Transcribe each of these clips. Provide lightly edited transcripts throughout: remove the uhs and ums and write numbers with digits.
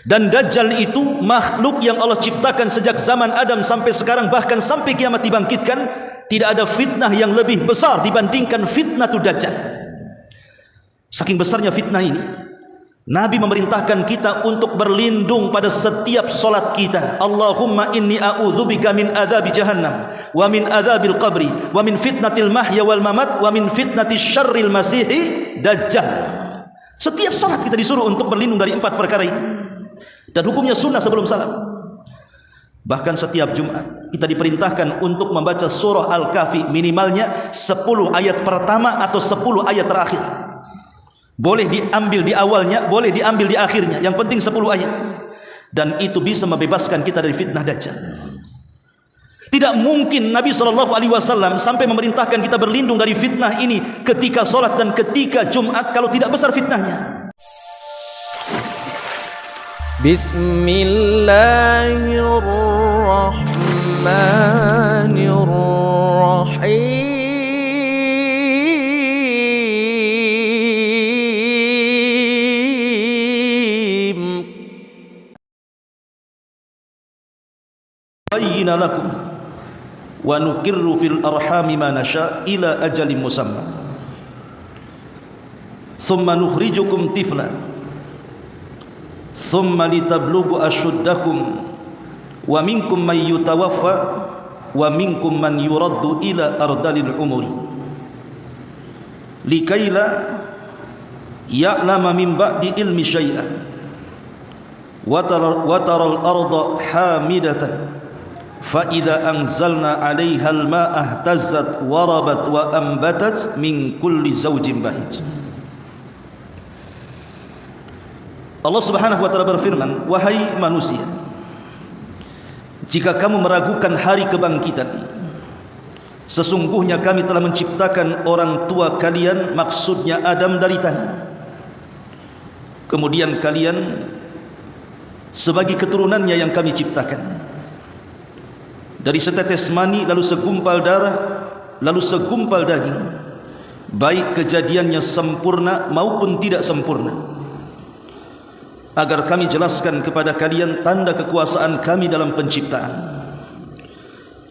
Dan Dajjal itu makhluk yang Allah ciptakan sejak zaman Adam sampai sekarang, bahkan sampai kiamat dibangkitkan. Tidak ada fitnah yang lebih besar dibandingkan fitnah Dajjal. Saking besarnya fitnah ini, Nabi memerintahkan kita untuk berlindung pada setiap solat kita. Allahumma inni a'udzubika min adzabi jahannam wa min adzabil qabri wa min fitnatil mahya wal mamat wa min fitnatis syarril masihi dajjal. Setiap solat kita disuruh untuk berlindung dari 4 perkara ini. Dan hukumnya sunnah sebelum salam. Bahkan setiap Jumat kita diperintahkan untuk membaca surah Al-Kahfi minimalnya 10 ayat pertama atau 10 ayat terakhir. Boleh diambil di awalnya, boleh diambil di akhirnya, yang penting 10 ayat. Dan itu bisa membebaskan kita dari fitnah Dajjal. Tidak mungkin Nabi SAW sampai memerintahkan kita berlindung dari fitnah ini ketika solat dan ketika Jumat kalau tidak besar fitnahnya. Bismillahirrahmanirrahim. Bayyina lakum wa nukirru fil arhami ma nasha ila ajalin musamma thumma nukhrijukum tifla thumma litablughu ashuddakum wa minkum man yutawaffa wa minkum man yuraddu ila ardalil umuri likaila ya'lama min ba'di ilmi syai'an wa taral arda hamidatan fa idza anzalna 'alaiha al-ma'a ihtazzat wa rabat wa anbatat min kulli zawjin bahij. Allah Subhanahu wa taala berfirman, wahai manusia, jika kamu meragukan hari kebangkitan, sesungguhnya kami telah menciptakan orang tua kalian, maksudnya Adam, dari tanah. Kemudian kalian sebagai keturunannya yang kami ciptakan dari setetes mani, lalu segumpal darah, lalu segumpal daging, baik kejadiannya sempurna maupun tidak sempurna, agar kami jelaskan kepada kalian tanda kekuasaan kami dalam penciptaan.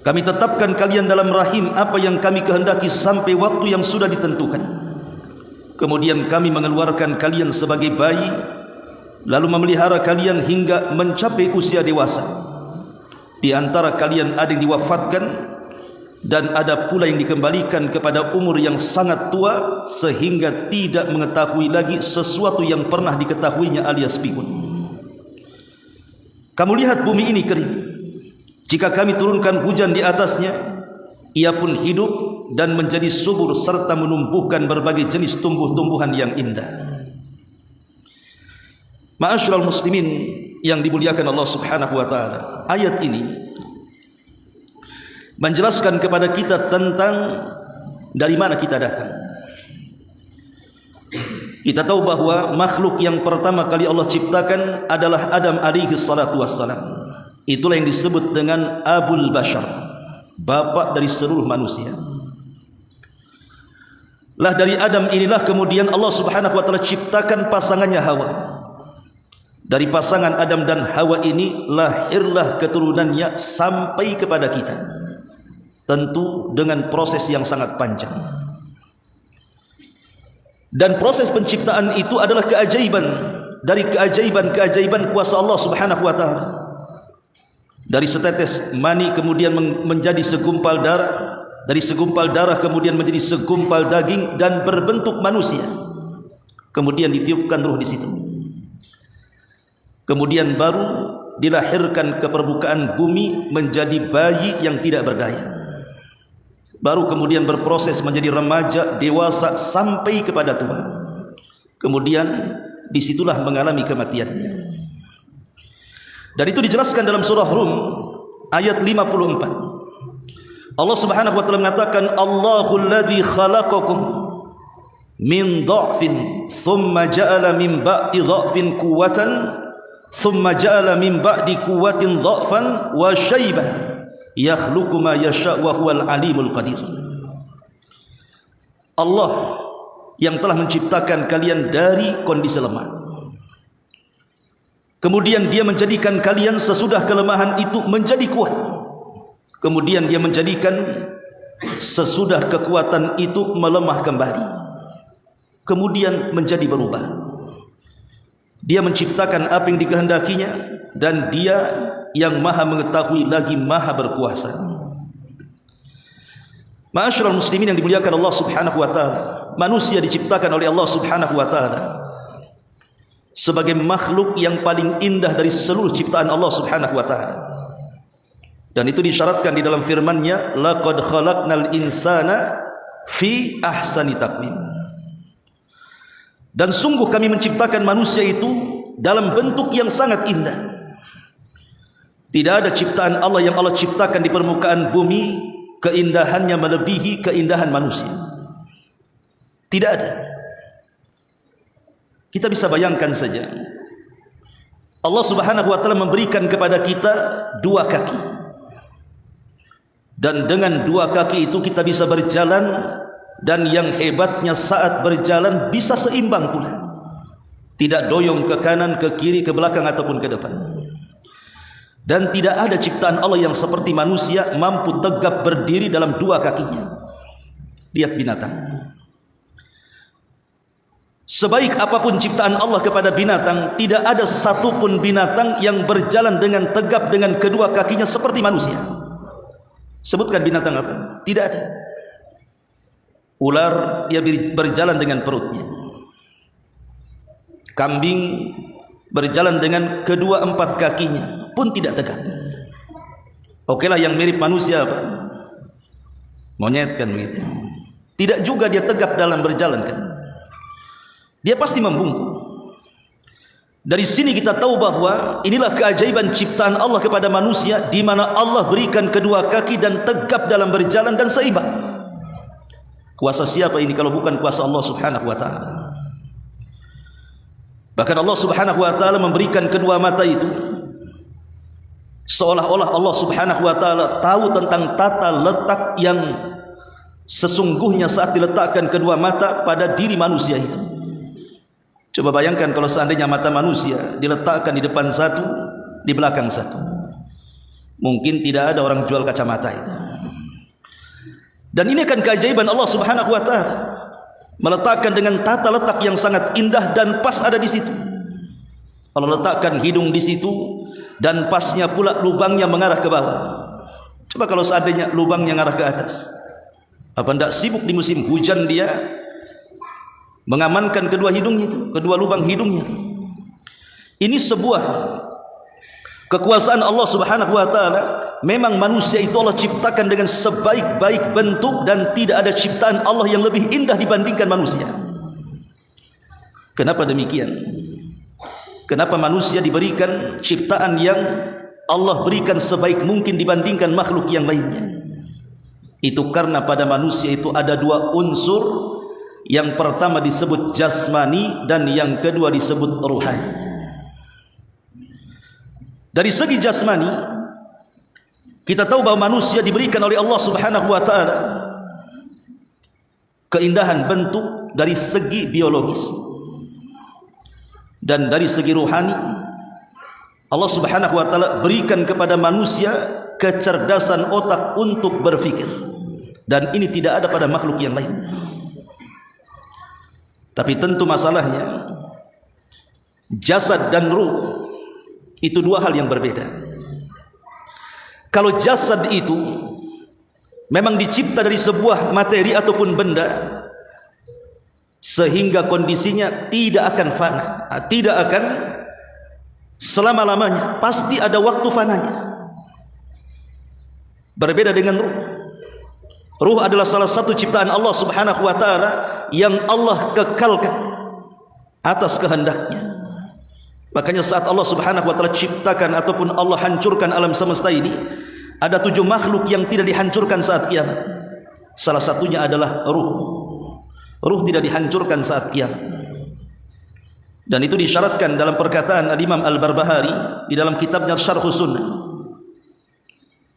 Kami tetapkan kalian dalam rahim apa yang kami kehendaki sampai waktu yang sudah ditentukan. Kemudian kami mengeluarkan kalian sebagai bayi, lalu memelihara kalian hingga mencapai usia dewasa. Di antara kalian ada yang diwafatkan, dan ada pula yang dikembalikan kepada umur yang sangat tua sehingga tidak mengetahui lagi sesuatu yang pernah diketahuinya alias pikun. Kamu lihat bumi ini kering. Jika kami turunkan hujan di atasnya, ia pun hidup dan menjadi subur serta menumbuhkan berbagai jenis tumbuh-tumbuhan yang indah. Ma'asyiral muslimin yang dimuliakan Allah Subhanahu wa taala, ayat ini menjelaskan kepada kita tentang dari mana kita datang. Kita tahu bahwa makhluk yang pertama kali Allah ciptakan adalah Adam alaihi salatu wassalam. Itulah yang disebut dengan Abul Bashar, bapak dari seluruh manusia. Lah dari Adam inilah kemudian Allah Subhanahu wa taala ciptakan pasangannya Hawa. Dari pasangan Adam dan Hawa ini lahirlah keturunannya sampai kepada kita. Tentu dengan proses yang sangat panjang. Dan proses penciptaan itu adalah keajaiban dari keajaiban-keajaiban kuasa Allah Subhanahu wa taala. Dari setetes mani kemudian menjadi segumpal darah, dari segumpal darah kemudian menjadi segumpal daging dan berbentuk manusia. Kemudian ditiupkan ruh di situ. Kemudian baru dilahirkan ke permukaan bumi menjadi bayi yang tidak berdaya. Baru kemudian berproses menjadi remaja, dewasa sampai kepada tua. Kemudian disitulah mengalami kematiannya. Dan itu dijelaskan dalam surah Rum ayat 54. Allah Subhanahu wa taala mengatakan, Allahul ladzi khalaqakum min dha'fin thumma ja'ala min ba'di dha'fin quwwatan thumma ja'ala min ba'di quwwatin dha'fan wa syaiban yakhluqu ma yasha' wa huwal alimul qadir. Allah yang telah menciptakan kalian dari kondisi lemah, Kemudian dia menjadikan kalian sesudah kelemahan itu menjadi kuat. Kemudian dia menjadikan sesudah kekuatan itu melemah kembali. Kemudian menjadi berubah. Dia menciptakan apa yang dikehendakinya, dan dia yang maha mengetahui lagi maha berkuasa. Ma'asyiral muslimin yang dimuliakan Allah Subhanahu wa taala, manusia diciptakan oleh Allah Subhanahu wa taala sebagai makhluk yang paling indah dari seluruh ciptaan Allah Subhanahu wa taala. Dan itu disyaratkan di dalam firman-Nya, laqad khalaqnal insana fi ahsani taqwim. Dan sungguh kami menciptakan manusia itu dalam bentuk yang sangat indah. Tidak ada ciptaan Allah yang Allah ciptakan di permukaan bumi keindahannya melebihi keindahan manusia. Tidak ada. Kita bisa bayangkan saja, Allah Subhanahu wa taala memberikan kepada kita dua kaki. Dan dengan dua kaki itu kita bisa berjalan, dan yang hebatnya saat berjalan bisa seimbang pula. Tidak doyong ke kanan, ke kiri, ke belakang ataupun ke depan. Dan tidak ada ciptaan Allah yang seperti manusia mampu tegap berdiri dalam dua kakinya. Lihat binatang. Sebaik apapun ciptaan Allah kepada binatang, tidak ada satupun binatang yang berjalan dengan tegap dengan kedua kakinya seperti manusia. Sebutkan binatang apa? Tidak ada. Ular dia berjalan dengan perutnya. Kambing berjalan dengan kedua empat kakinya pun tidak tegak. Okelah yang mirip manusia apa? Monyet kan begitu. Tidak juga dia tegap dalam berjalan kan. Dia pasti membungkuk. Dari sini kita tahu bahwa inilah keajaiban ciptaan Allah kepada manusia, di mana Allah berikan kedua kaki dan tegap dalam berjalan dan seimbang. Kuasa siapa ini kalau bukan kuasa Allah Subhanahu wa taala? Bahkan Allah Subhanahu wa taala memberikan kedua mata itu seolah-olah Allah Subhanahu wa taala tahu tentang tata letak yang sesungguhnya saat diletakkan kedua mata pada diri manusia itu. Coba bayangkan kalau seandainya mata manusia diletakkan di depan satu, di belakang satu. Mungkin tidak ada orang jual kacamata itu. Dan ini kan keajaiban Allah Subhanahu wa taala, meletakkan dengan tata letak yang sangat indah dan pas ada di situ. Allah letakkan hidung di situ dan pasnya pula lubangnya mengarah ke bawah. Coba kalau seandainya lubangnya mengarah ke atas, apa tidak sibuk di musim hujan dia mengamankan kedua hidungnya itu, kedua lubang hidungnya itu. Ini sebuah kekuasaan Allah Subhanahu wa taala. Memang manusia itu Allah ciptakan dengan sebaik-baik bentuk, dan tidak ada ciptaan Allah yang lebih indah dibandingkan manusia. Kenapa demikian? Kenapa manusia diberikan ciptaan yang Allah berikan sebaik mungkin dibandingkan makhluk yang lainnya? Itu karena pada manusia itu ada dua unsur. Yang pertama disebut jasmani dan yang kedua disebut ruhani. Dari segi jasmani, kita tahu bahwa manusia diberikan oleh Allah Subhanahu wa taala keindahan bentuk dari segi biologis. Dan dari segi ruhani, Allah Subhanahu wa taala berikan kepada manusia kecerdasan otak untuk berfikir. Dan ini tidak ada pada makhluk yang lain. Tapi tentu masalahnya, jasad dan ruh itu dua hal yang berbeda. Kalau jasad itu memang dicipta dari sebuah materi ataupun benda, sehingga kondisinya tidak akan fana, tidak akan selama-lamanya, pasti ada waktu fananya. Berbeda dengan ruh. Ruh adalah salah satu ciptaan Allah Subhanahu wa taala yang Allah kekalkan atas kehendaknya. Makanya saat Allah Subhanahu wa taala ciptakan ataupun Allah hancurkan alam semesta ini, ada 7 makhluk yang tidak dihancurkan saat kiamat. Salah satunya adalah ruh. Ruh tidak dihancurkan saat kiamat. Dan itu disyaratkan dalam perkataan Al-Imam Al-Barbahari di dalam kitabnya Syarhus Sunnah,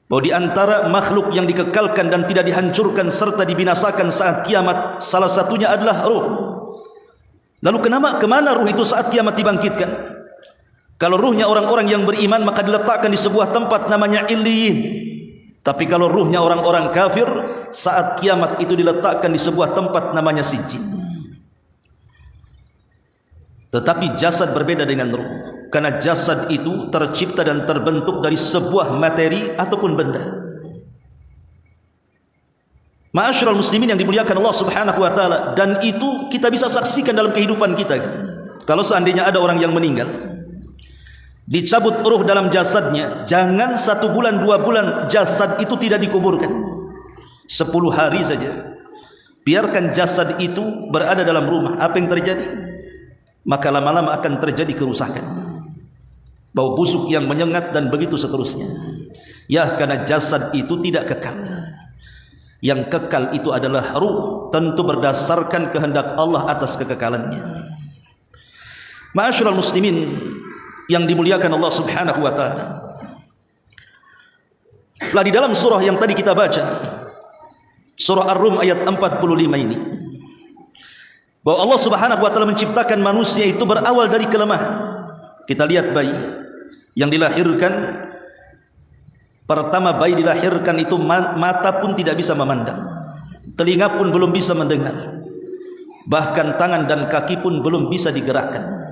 bahwa di antara makhluk yang dikekalkan dan tidak dihancurkan serta dibinasakan saat kiamat, salah satunya adalah ruh. Lalu kemana ruh itu saat kiamat dibangkitkan? Kalau ruhnya orang-orang yang beriman maka diletakkan di sebuah tempat namanya Illiyin. Tapi kalau ruhnya orang-orang kafir, saat kiamat itu diletakkan di sebuah tempat namanya Sijjin. Tetapi jasad berbeda dengan ruh, karena jasad itu tercipta dan terbentuk dari sebuah materi ataupun benda. Ma'asyiral muslimin yang dimuliakan Allah Subhanahu wa taala, dan itu kita bisa saksikan dalam kehidupan kita kan. Kalau seandainya ada orang yang meninggal, dicabut ruh dalam jasadnya, jangan 1 bulan 2 bulan jasad itu tidak dikuburkan, 10 hari saja biarkan jasad itu berada dalam rumah. Apa yang terjadi? Maka lama-lama akan terjadi kerusakan, bau busuk yang menyengat dan begitu seterusnya. Ya, karena jasad itu tidak kekal. Yang kekal itu adalah ruh, tentu berdasarkan kehendak Allah atas kekekalannya. Ma'asyiral muslimin yang dimuliakan Allah Subhanahu wa taala, lah di dalam surah yang tadi kita baca, surah Ar-Rum ayat 45 ini, bahwa Allah Subhanahu wa taala menciptakan manusia itu berawal dari kelemahan. Kita lihat bayi yang dilahirkan, pertama bayi dilahirkan itu mata pun tidak bisa memandang, telinga pun belum bisa mendengar, bahkan tangan dan kaki pun belum bisa digerakkan.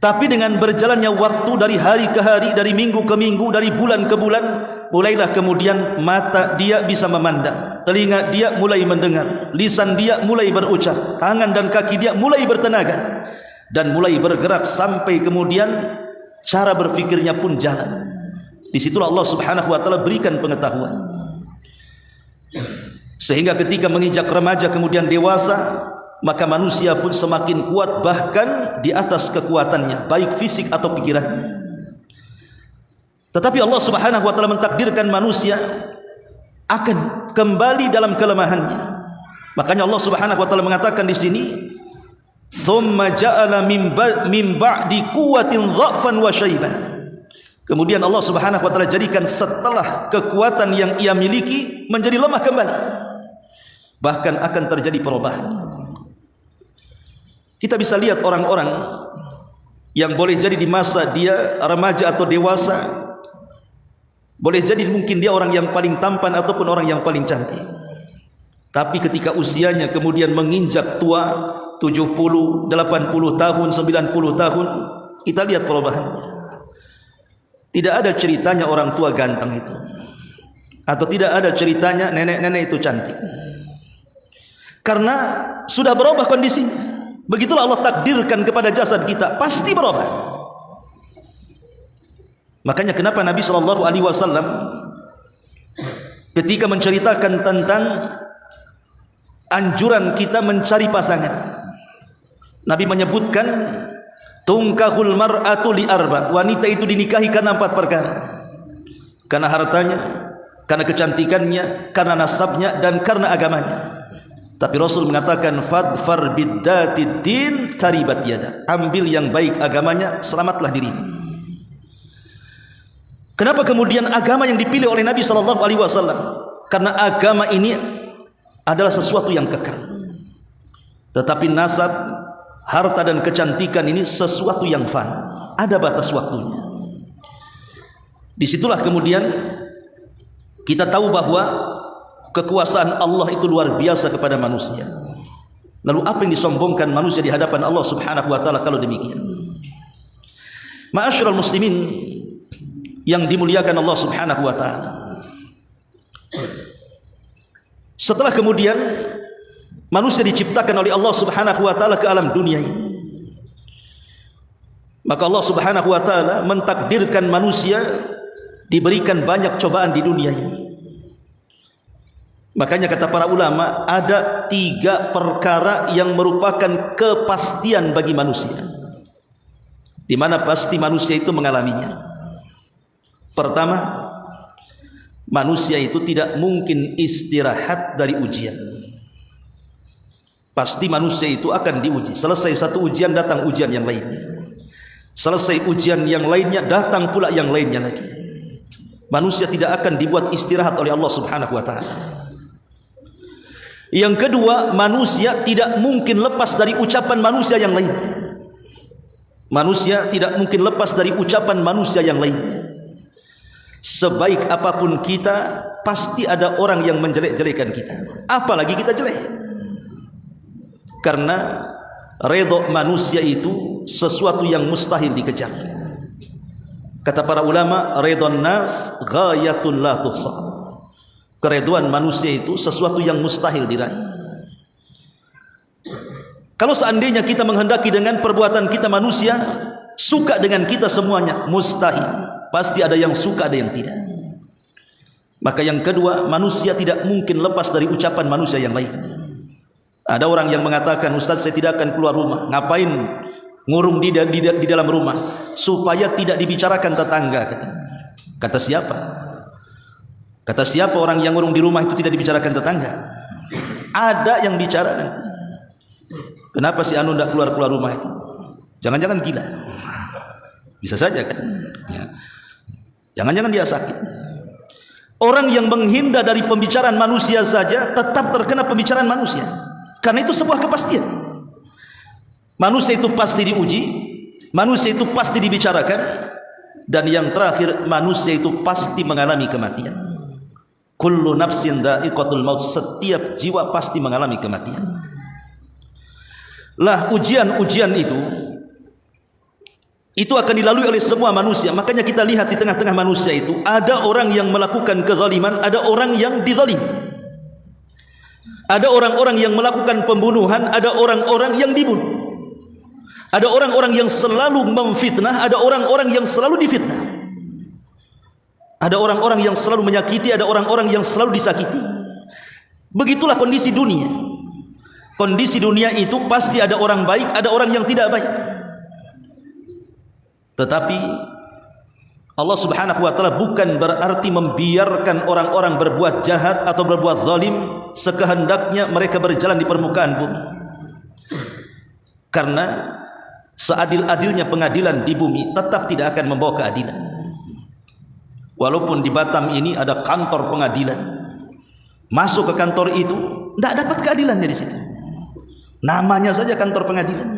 Tapi dengan berjalannya waktu dari hari ke hari, dari minggu ke minggu, dari bulan ke bulan, mulailah kemudian mata dia bisa memandang, telinga dia mulai mendengar, lisan dia mulai berucap, tangan dan kaki dia mulai bertenaga dan mulai bergerak, sampai kemudian cara berfikirnya pun jalan. Disitulah Allah Subhanahu wa taala berikan pengetahuan, sehingga ketika menginjak remaja kemudian dewasa, maka manusia pun semakin kuat, bahkan di atas kekuatannya, baik fisik atau pikirannya. Tetapi Allah Subhanahu wa taala mentakdirkan manusia akan kembali dalam kelemahannya. Makanya Allah Subhanahu wa taala mengatakan di sini, "Tsumma ja'ala min ba'di quwwatin dha'fan wa syaiban." Kemudian Allah Subhanahu wa taala jadikan setelah kekuatan yang ia miliki menjadi lemah kembali. Bahkan akan terjadi perubahan. Kita bisa lihat orang-orang yang boleh jadi di masa dia remaja atau dewasa, boleh jadi mungkin dia orang yang paling tampan ataupun orang yang paling cantik. Tapi ketika usianya kemudian menginjak tua, 70, 80 tahun, 90 tahun, kita lihat perubahannya. Tidak ada ceritanya orang tua ganteng itu, atau tidak ada ceritanya nenek-nenek itu cantik, karena sudah berubah kondisinya. Begitulah Allah takdirkan kepada jasad kita, pasti berubah. Makanya kenapa Nabi SAW ketika menceritakan tentang anjuran kita mencari pasangan, Nabi menyebutkan tungkahul mar'atu li arba, wanita itu dinikahi karena 4 perkara. Karena hartanya, karena kecantikannya, karena nasabnya, dan karena agamanya. Tapi Rasul mengatakan fadfar biddatid din taribat yada, ambil yang baik agamanya, selamatlah dirimu. Kenapa kemudian agama yang dipilih oleh Nabi SAW? Karena agama ini adalah sesuatu yang kekal. Tetapi nasab, harta dan kecantikan ini sesuatu yang fana, ada batas waktunya. Disitulah kemudian kita tahu bahwa kekuasaan Allah itu luar biasa kepada manusia. Lalu apa yang disombongkan manusia di hadapan Allah Subhanahu wa taala kalau demikian? Ma'asyiral muslimin yang dimuliakan Allah Subhanahu wa taala, setelah kemudian manusia diciptakan oleh Allah Subhanahu wa taala ke alam dunia ini, maka Allah Subhanahu wa taala mentakdirkan manusia diberikan banyak cobaan di dunia ini. Makanya kata para ulama, ada 3 perkara yang merupakan kepastian bagi manusia, di mana pasti manusia itu mengalaminya. Pertama, manusia itu tidak mungkin istirahat dari ujian. Pasti manusia itu akan diuji. Selesai satu ujian, datang ujian yang lainnya. Selesai ujian yang lainnya, datang pula yang lainnya lagi. Manusia tidak akan dibuat istirahat oleh Allah Subhanahu wa taala. Yang kedua, manusia tidak mungkin lepas dari ucapan manusia yang lain. Manusia tidak mungkin lepas dari ucapan manusia yang lainnya. Sebaik apapun kita, pasti ada orang yang menjelek-jelekan kita, apalagi kita jelek. Karena redha manusia itu sesuatu yang mustahil dikejar. Kata para ulama, redhan nas ghayatun la tuhsa. Kereduan manusia itu sesuatu yang mustahil diraih. Kalau seandainya kita menghendaki dengan perbuatan kita manusia suka dengan kita semuanya, mustahil. Pasti ada yang suka, ada yang tidak. Maka yang kedua, manusia tidak mungkin lepas dari ucapan manusia yang lain. Ada orang yang mengatakan, Ustaz, saya tidak akan keluar rumah. Ngapain ngurung di dalam rumah? Supaya tidak dibicarakan tetangga. Kata siapa? Kata siapa orang yang ngurung di rumah itu tidak dibicarakan tetangga? Ada yang bicara nanti. Kenapa si Anu tidak keluar rumah itu? Jangan-jangan gila. Bisa saja kan? Ya. Jangan-jangan dia sakit. Orang yang menghindar dari pembicaraan manusia saja tetap terkena pembicaraan manusia. Karena itu sebuah kepastian. Manusia itu pasti diuji, manusia itu pasti dibicarakan, dan yang terakhir, manusia itu pasti mengalami kematian. Kullu nafsin dha'iqatul maut, setiap jiwa pasti mengalami kematian. Lah ujian-ujian itu akan dilalui oleh semua manusia. Makanya kita lihat di tengah-tengah manusia itu ada orang yang melakukan kezaliman, ada orang yang dizalimi. Ada orang-orang yang melakukan pembunuhan, ada orang-orang yang dibunuh. Ada orang-orang yang selalu memfitnah, ada orang-orang yang selalu difitnah. Ada orang-orang yang selalu menyakiti, ada orang-orang yang selalu disakiti. Begitulah kondisi dunia. Kondisi dunia itu pasti ada orang baik, ada orang yang tidak baik. Tetapi Allah Subhanahu wa taala bukan berarti membiarkan orang-orang berbuat jahat atau berbuat zalim sekehendaknya mereka berjalan di permukaan bumi. Karena seadil-adilnya pengadilan di bumi tetap tidak akan membawa keadilan. Walaupun di Batam ini ada kantor pengadilan, masuk ke kantor itu tidak dapat keadilannya di situ. Namanya saja kantor pengadilan.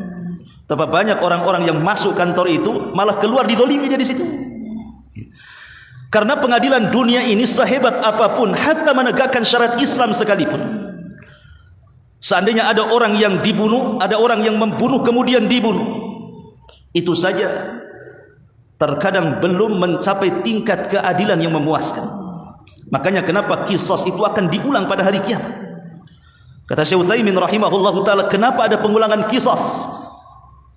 Tapi banyak orang-orang yang masuk kantor itu malah keluar dizalimi dia di situ. Karena pengadilan dunia ini sehebat apapun, hatta menegakkan syariat Islam sekalipun, seandainya ada orang yang dibunuh, ada orang yang membunuh kemudian dibunuh, itu saja terkadang belum mencapai tingkat keadilan yang memuaskan. Makanya kenapa qisas itu akan diulang pada hari kiamat. Kata Syekh Utsaimin rahimahullahu taala, kenapa ada pengulangan qisas?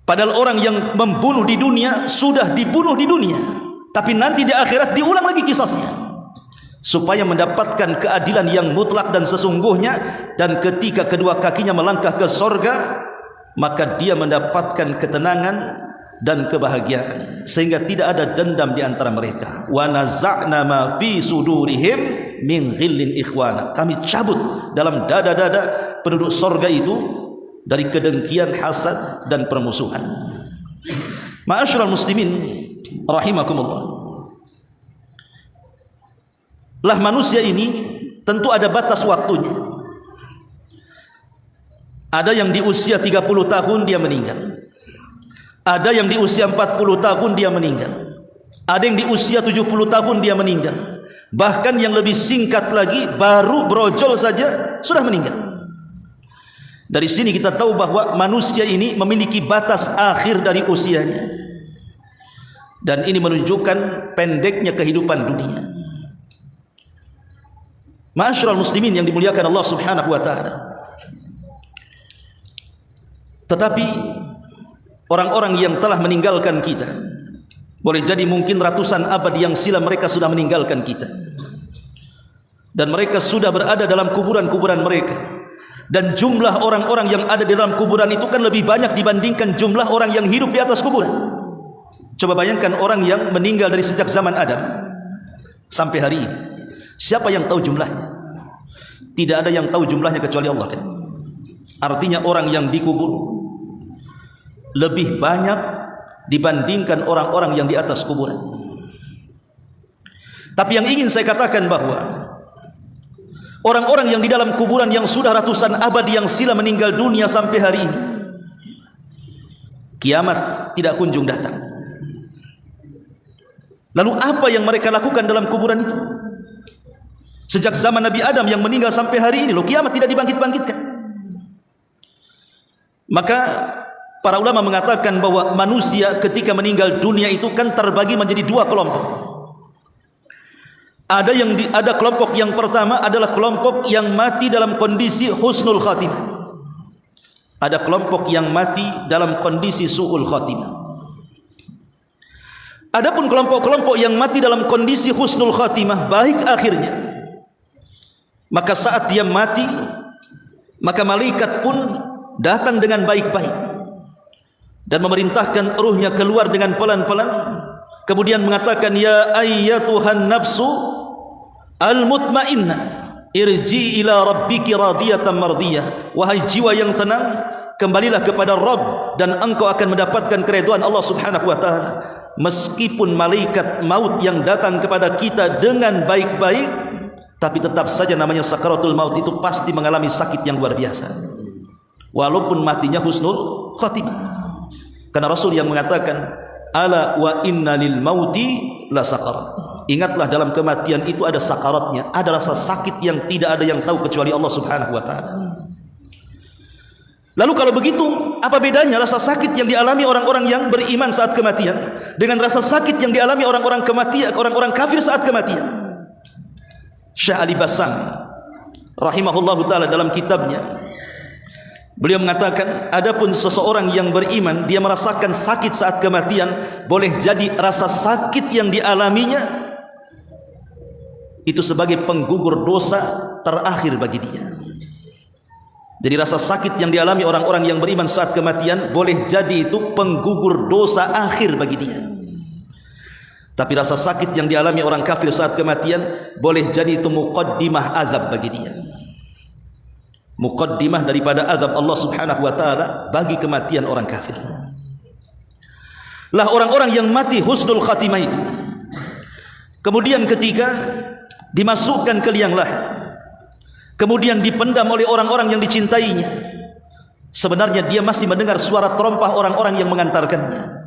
Padahal orang yang membunuh di dunia sudah dibunuh di dunia, tapi nanti di akhirat diulang lagi kisahnya, supaya mendapatkan keadilan yang mutlak dan sesungguhnya. Dan ketika kedua kakinya melangkah ke sorga, maka dia mendapatkan ketenangan dan kebahagiaan, sehingga tidak ada dendam di antara mereka. Wa naza'na ma fi sudurihim min ghillin ikhwana, kami cabut dalam dada-dada penduduk sorga itu dari kedengkian, hasad dan permusuhan. Ma'asyiral muslimin rahimakumullah. Lah manusia ini tentu ada batas waktunya. Ada yang di usia 30 tahun dia meninggal. Ada yang di usia 40 tahun dia meninggal. Ada yang di usia 70 tahun dia meninggal. Bahkan yang lebih singkat lagi, baru brojol saja sudah meninggal. Dari sini kita tahu bahwa manusia ini memiliki batas akhir dari usianya. Dan ini menunjukkan pendeknya kehidupan dunia. Ma'asyiral muslimin yang dimuliakan Allah Subhanahu wa taala. Tetapi orang-orang yang telah meninggalkan kita, boleh jadi mungkin ratusan abad yang silam mereka sudah meninggalkan kita, dan mereka sudah berada dalam kuburan-kuburan mereka. Dan jumlah orang-orang yang ada di dalam kuburan itu kan lebih banyak dibandingkan jumlah orang yang hidup di atas kuburan. Coba bayangkan orang yang meninggal dari sejak zaman Adam sampai hari ini, siapa yang tahu jumlahnya? Tidak ada yang tahu jumlahnya kecuali Allah kan. Artinya orang yang dikubur lebih banyak dibandingkan orang-orang yang di atas kuburan. Tapi yang ingin saya katakan bahwa orang-orang yang di dalam kuburan yang sudah ratusan abad yang silam meninggal dunia sampai hari ini, kiamat tidak kunjung datang. Lalu apa yang mereka lakukan dalam kuburan itu? Sejak zaman Nabi Adam yang meninggal sampai hari ini, loh, kiamat tidak dibangkit-bangkitkan. Maka para ulama mengatakan bahwa manusia ketika meninggal dunia itu kan terbagi menjadi dua kelompok. Ada kelompok yang pertama adalah kelompok yang mati dalam kondisi husnul khatimah. Ada kelompok yang mati dalam kondisi su'ul khatimah. Adapun kelompok-kelompok yang mati dalam kondisi husnul khatimah, baik akhirnya, maka saat dia mati, maka malaikat pun datang dengan baik-baik dan memerintahkan ruhnya keluar dengan pelan-pelan, kemudian mengatakan, ya ayyatuhan nafsu al-mutmainnah irji ila rabbiki radiyatan mardiyah. Wahai jiwa yang tenang, kembalilah kepada Rabb dan engkau akan mendapatkan keridhaan Allah Subhanahu wa taala. Meskipun malaikat maut yang datang kepada kita dengan baik-baik, tapi tetap saja namanya sakaratul maut itu pasti mengalami sakit yang luar biasa, walaupun matinya husnul khatimah. Karena Rasul yang mengatakan, ala wa inna lil mauti la sakarat. Ingatlah, dalam kematian itu ada sakaratnya, ada rasa sakit yang tidak ada yang tahu kecuali Allah Subhanahu wa taala. Lalu kalau begitu, apa bedanya rasa sakit yang dialami orang-orang yang beriman saat kematian dengan rasa sakit yang dialami orang-orang kafir saat kematian? Syekh Ali Bassam rahimahullahu taala dalam kitabnya, beliau mengatakan, adapun seseorang yang beriman, dia merasakan sakit saat kematian, boleh jadi rasa sakit yang dialaminya itu sebagai penggugur dosa terakhir bagi dia. Jadi rasa sakit yang dialami orang-orang yang beriman saat kematian boleh jadi itu penggugur dosa akhir bagi dia. Tapi rasa sakit yang dialami orang kafir saat kematian boleh jadi itu muqaddimah azab bagi dia, muqaddimah daripada azab Allah Subhanahu wa taala bagi kematian orang kafir. Lah orang-orang yang mati husnul khatimah itu, kemudian ketika dimasukkan ke liang lahat, kemudian dipendam oleh orang-orang yang dicintainya, sebenarnya dia masih mendengar suara terompah orang-orang yang mengantarkannya,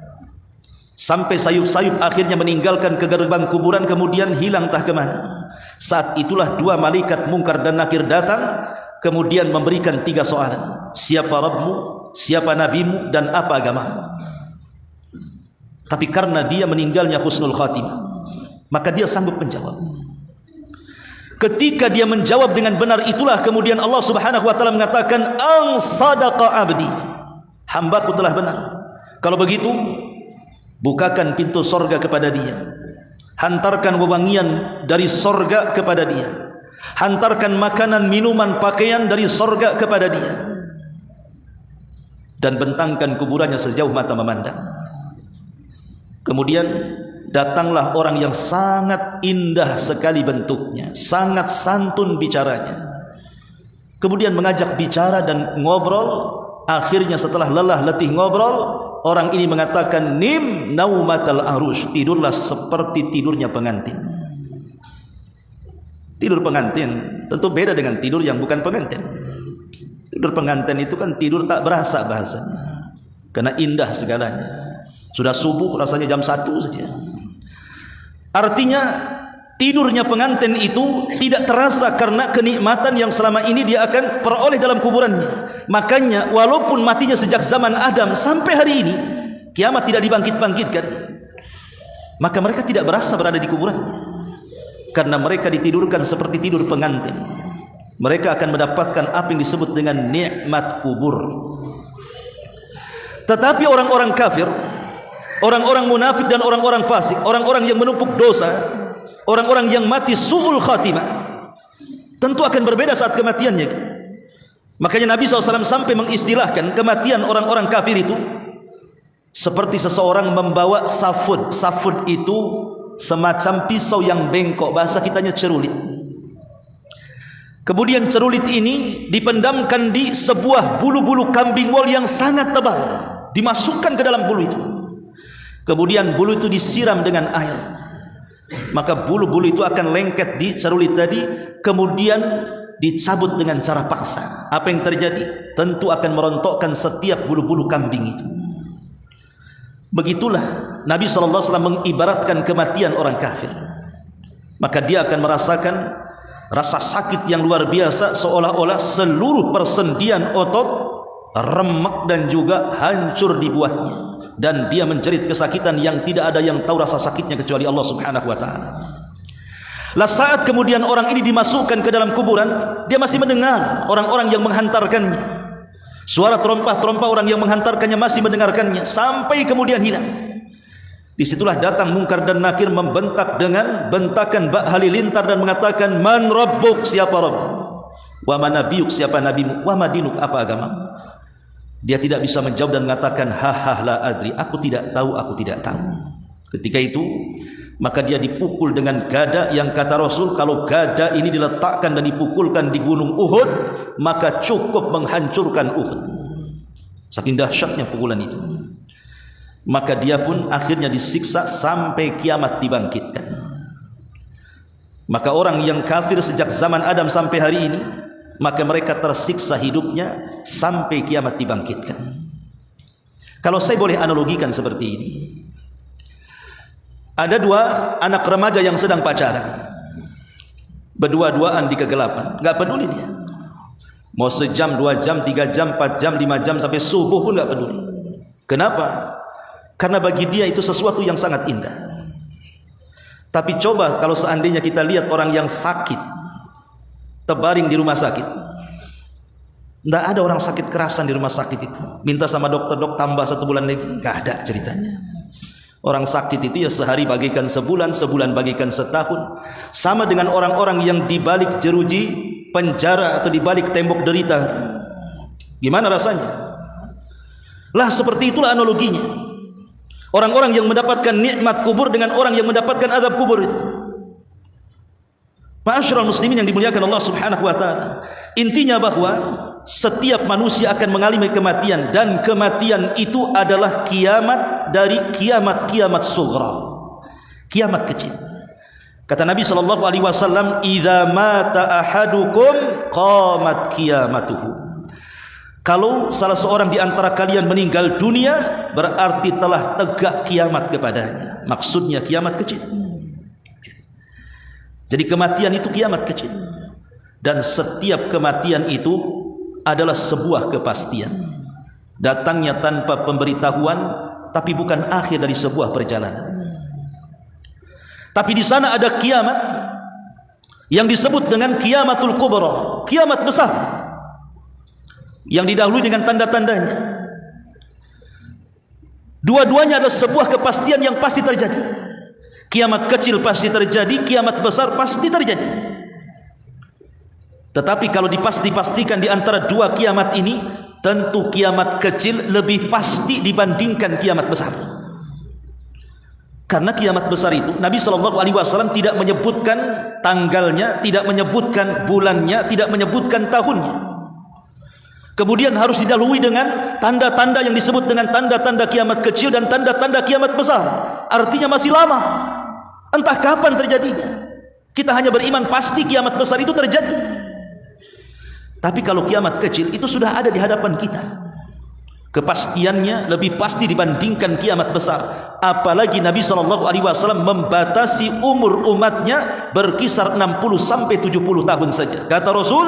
sampai sayup-sayup akhirnya meninggalkan ke gerbang kuburan, kemudian hilang entah kemana. Saat itulah dua malaikat Munkar dan Nakir datang, kemudian memberikan tiga soalan: siapa Rabbmu, siapa Nabimu, dan apa agamamu. Tapi karena dia meninggalnya husnul khatimah, maka dia sanggup menjawab. Ketika dia menjawab dengan benar itulah kemudian Allah Subhanahu wa taala mengatakan, ang sadaqa abdi, hambaku telah benar. Kalau begitu, bukakan pintu sorga kepada dia, hantarkan wewangian dari sorga kepada dia, hantarkan makanan, minuman, pakaian dari sorga kepada dia, dan bentangkan kuburannya sejauh mata memandang. Kemudian datanglah orang yang sangat indah sekali bentuknya, sangat santun bicaranya, kemudian mengajak bicara dan ngobrol. Akhirnya setelah lelah letih ngobrol, orang ini mengatakan, nim naumatal arush, tidurlah seperti tidurnya pengantin. Tidur pengantin tentu beda dengan tidur yang bukan pengantin. Tidur pengantin itu kan tidur tak berasa bahasanya, karena indah segalanya. Sudah subuh rasanya jam 1 saja. Artinya tidurnya pengantin itu tidak terasa karena kenikmatan yang selama ini dia akan peroleh dalam kuburannya. Makanya walaupun matinya sejak zaman Adam sampai hari ini, kiamat tidak dibangkit-bangkitkan, maka mereka tidak berasa berada di kuburannya, karena mereka ditidurkan seperti tidur pengantin. Mereka akan mendapatkan apa yang disebut dengan nikmat kubur. Tetapi orang-orang kafir, orang-orang munafik dan orang-orang fasik, orang-orang yang menumpuk dosa, orang-orang yang mati su'ul khatimah, tentu akan berbeda saat kematiannya. Makanya Nabi SAW sampai mengistilahkan kematian orang-orang kafir itu seperti seseorang membawa safud. Safud itu semacam pisau yang bengkok, bahasa kitanya cerulit. Kemudian cerulit ini dipendamkan di sebuah bulu-bulu kambing wol yang sangat tebal, dimasukkan ke dalam bulu itu. Kemudian bulu itu disiram dengan air, maka bulu-bulu itu akan lengket di cerulit tadi, kemudian dicabut dengan cara paksa. Apa yang terjadi? Tentu akan merontokkan setiap bulu-bulu kambing itu. Begitulah Nabi SAW mengibaratkan kematian orang kafir. Maka dia akan merasakan rasa sakit yang luar biasa, seolah-olah seluruh persendian otot remek dan juga hancur dibuatnya, dan dia menjerit kesakitan yang tidak ada yang tahu rasa sakitnya kecuali Allah Subhanahu wa taala. Lah saat kemudian orang ini dimasukkan ke dalam kuburan, dia masih mendengar orang-orang yang menghantarkannya. Suara terompah-terompah orang yang menghantarkannya masih mendengarkannya sampai kemudian hilang. Disitulah datang Munkar dan Nakir membentak dengan bentakan bak halilintar dan mengatakan, man rabbuk, siapa Rabb, wa man nabiyuk, siapa nabimu, wa madinuk, apa agamamu. Dia tidak bisa menjawab dan mengatakan, ha la adri, aku tidak tahu, aku tidak tahu. Ketika itu maka dia dipukul dengan gada yang kata Rasul, kalau gada ini diletakkan dan dipukulkan di gunung Uhud, maka cukup menghancurkan Uhud. Saking dahsyatnya pukulan itu. Maka dia pun akhirnya disiksa sampai kiamat dibangkitkan. Maka orang yang kafir sejak zaman Adam sampai hari ini, maka mereka tersiksa hidupnya sampai kiamat dibangkitkan. Kalau saya boleh analogikan seperti ini, ada dua anak remaja yang sedang pacaran, berdua-duaan di kegelapan, gak peduli dia mau sejam, 2 jam, 3 jam, 4 jam, 5 jam sampai subuh pun gak peduli. Kenapa? Karena bagi dia itu sesuatu yang sangat indah. Tapi coba kalau seandainya kita lihat orang yang sakit, terbaring di rumah sakit. Tidak ada orang sakit kerasan di rumah sakit itu minta sama dokter, dok tambah 1 bulan lagi, nggak ada ceritanya. Orang sakit itu ya sehari bagikan sebulan, sebulan bagikan setahun. Sama dengan orang-orang yang dibalik jeruji penjara atau dibalik tembok derita. Gimana rasanya? Lah seperti itulah analoginya. Orang-orang yang mendapatkan nikmat kubur dengan orang yang mendapatkan azab kubur itu. Ma'asyiral muslimin yang dimuliakan Allah Subhanahu wa taala. Intinya bahwa setiap manusia akan mengalami kematian, dan kematian itu adalah kiamat dari kiamat-kiamat sughra, kiamat kecil. Kata Nabi sallallahu alaihi wasallam, "Idza mata ahadukum qamat qiyamatuhu." Kalau salah seorang di antara kalian meninggal dunia, berarti telah tegak kiamat kepadanya. Maksudnya kiamat kecil. Jadi kematian itu kiamat kecil. Dan setiap kematian itu adalah sebuah kepastian. Datangnya tanpa pemberitahuan, tapi bukan akhir dari sebuah perjalanan. Tapi di sana ada kiamat yang disebut dengan kiamatul kubra, kiamat besar, yang didahului dengan tanda-tandanya. Dua-duanya adalah sebuah kepastian yang pasti terjadi. Kiamat kecil pasti terjadi, kiamat besar pasti terjadi. Tetapi kalau dipastikan di antara dua kiamat ini, tentu kiamat kecil lebih pasti dibandingkan kiamat besar. Karena kiamat besar itu Nabi SAW tidak menyebutkan tanggalnya, tidak menyebutkan bulannya, tidak menyebutkan tahunnya. Kemudian harus didahului dengan tanda-tanda yang disebut dengan tanda-tanda kiamat kecil dan tanda-tanda kiamat besar. Artinya masih lama, entah kapan terjadinya. Kita hanya beriman pasti kiamat besar itu terjadi. Tapi kalau kiamat kecil itu sudah ada di hadapan kita, kepastiannya lebih pasti dibandingkan kiamat besar. Apalagi Nabi SAW membatasi umur umatnya berkisar 60 sampai 70 tahun saja. Kata Rasul,